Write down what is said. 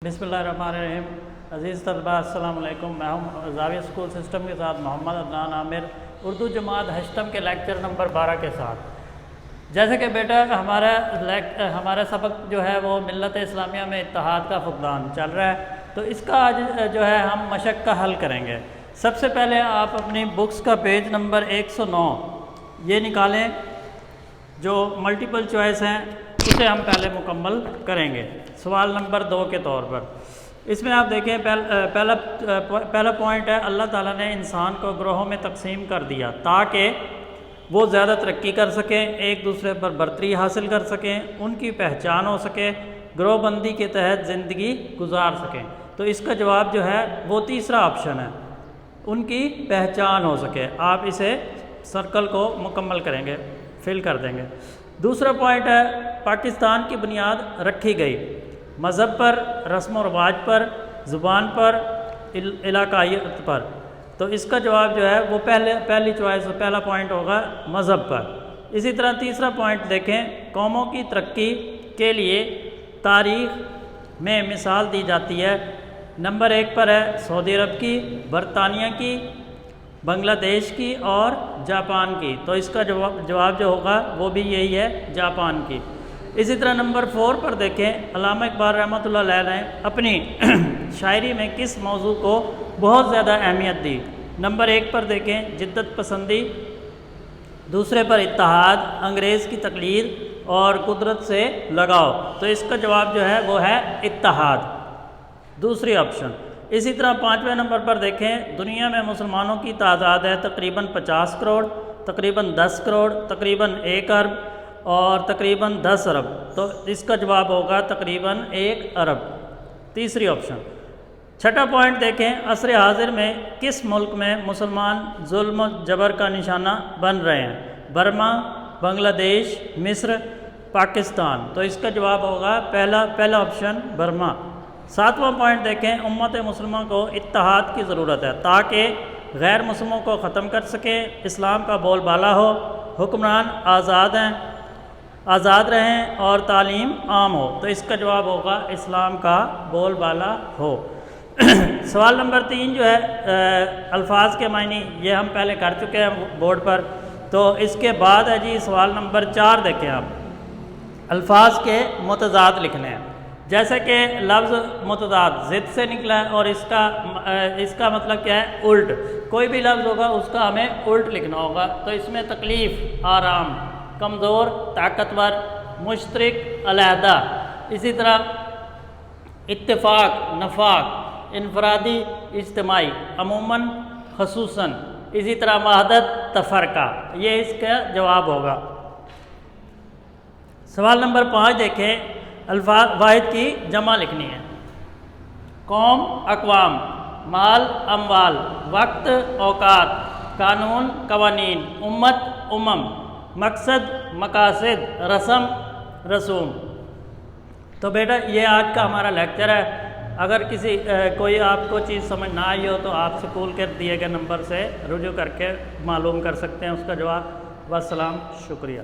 बिस्मिल्लाहिर्रहमानिर्रहीम। अज़ीज़ तलबा अस्सलाम वालेकुम। मैं हूँ ज़ाविया स्कूल सिस्टम के साथ मोहम्मद अदनान आमिर, उर्दू जमात हश्तम के लेक्चर नंबर 12 के साथ। जैसे कि बेटा हमारा सबक जो है वो मिल्लत इस्लामिया में इत्तेहाद का फुक़दान चल रहा है, तो इसका आज जो है हम मशक़ का हल करेंगे। सबसे पहले आप अपनी बुक्स का पेज नंबर 109 ये निकालें, जो मल्टीपल चॉइस हैं उसे हम पहले मुकम्मल करेंगे सवाल नंबर 2 के तौर पर। इसमें आप देखें पहला पॉइंट है, अल्लाह ताला ने इंसान को ग्रोहों में तकसीम कर दिया ताकि वो ज़्यादा तरक्की कर सकें, एक दूसरे पर बर्तरी हासिल कर सकें, उनकी पहचान हो सके, ग्रोहबंदी के तहत ज़िंदगी गुजार सकें। तो इसका जवाब जो है वो तीसरा ऑप्शन है, उनकी पहचान हो सके। आप इसे सर्कल को मुकम्मल करेंगे, फिल कर देंगे। दूसरा पॉइंट है, पाकिस्तान की बुनियाद रखी गई मज़हब पर, रस्म व रवाज पर, ज़ुबान पर, इलाकायत पर। तो इसका जवाब जो है वो पहली चॉइस पहला पॉइंट होगा मज़हब पर। इसी तरह तीसरा पॉइंट देखें, कौमों की तरक्की के लिए तारीख़ में मिसाल दी जाती है। नंबर 1 पर है सऊदी अरब की, बरतानिया की, बांग्लादेश की और जापान की। तो इसका जवाब जो होगा वो भी यही है, जापान की। इसी तरह नंबर 4 पर देखें, अल्लामा इक़बाल रहमतुल्लाह अलैह ने अपनी शायरी में किस मौजू को बहुत ज़्यादा अहमियत दी। नंबर 1 पर देखें जिद्दत पसंदी, दूसरे पर इत्तेहाद, अंग्रेज़ की तकलीद और कुदरत से लगाव। तो इसका जवाब जो है वो है इत्तेहाद, दूसरी ऑप्शन। इसी तरह 5वें नंबर पर देखें, दुनिया में मुसलमानों की तादाद है तकरीबन 50 करोड़, तकरीबन 10 करोड़, तकरीबन 1 अरब और तकरीबन 10 अरब। तो इसका जवाब होगा तकरीबन 1 अरब, तीसरी ऑप्शन। छठा पॉइंट देखें, असर हाजिर में किस मुल्क में मुसलमान जुल्म जबर का निशाना बन रहे हैं? बर्मा, बांग्लादेश, मिस्र, पाकिस्तान। तो इसका जवाब होगा पहला ऑप्शन बर्मा। 7वां पॉइंट देखें, उम्मत मुस्लिमा को इत्तेहाद की ज़रूरत है ताकि गैर मुस्लिमों को ख़त्म कर सकें, इस्लाम का बोलबाला हो, हुक्मरान आज़ाद रहें और तालीम आम हो। तो इसका जवाब होगा इस्लाम का बोलबाला हो। सवाल नंबर 3 जो है अल्फाज के मायने, ये हम पहले कर चुके हैं बोर्ड पर। तो इसके बाद है जी सवाल नंबर 4 देखें आप, अल्फाज के मुतज़ाद लिखने हैं। जैसे कि लफ्ज़ मुतज़ाद ज़िद से निकला है और इसका मतलब क्या है? उल्ट। कोई भी लफ्ज़ होगा उसका हमें उल्ट लिखना होगा। तो इसमें तकलीफ़ आराम, कमज़ोर ताकतवर, मुश्तरिक अलहदा, इसी तरह इत्तिफ़ाक़ नफ़ाक़, इनफ़रादी इज्तिमाई, अमूमन ख़ुसूसन, इसी तरह वहदत तफ़रक़ा। ये इसका जवाब होगा। सवाल नंबर 5 देखें, अल्फाज वाहिद की जमा लिखनी है। कौम अक़वाम, माल अमवाल, वक्त औकात, कानून कवानीन, उम्मत उमम, मकसद मकासद, रस्म रसूम। तो बेटा ये आज का हमारा लेक्चर है। अगर कोई आपको चीज़ समझ ना आई हो तो आप स्कूल के दिए गए नंबर से रुजू करके मालूम कर सकते हैं उसका जवाब। वस्सलाम, शुक्रिया।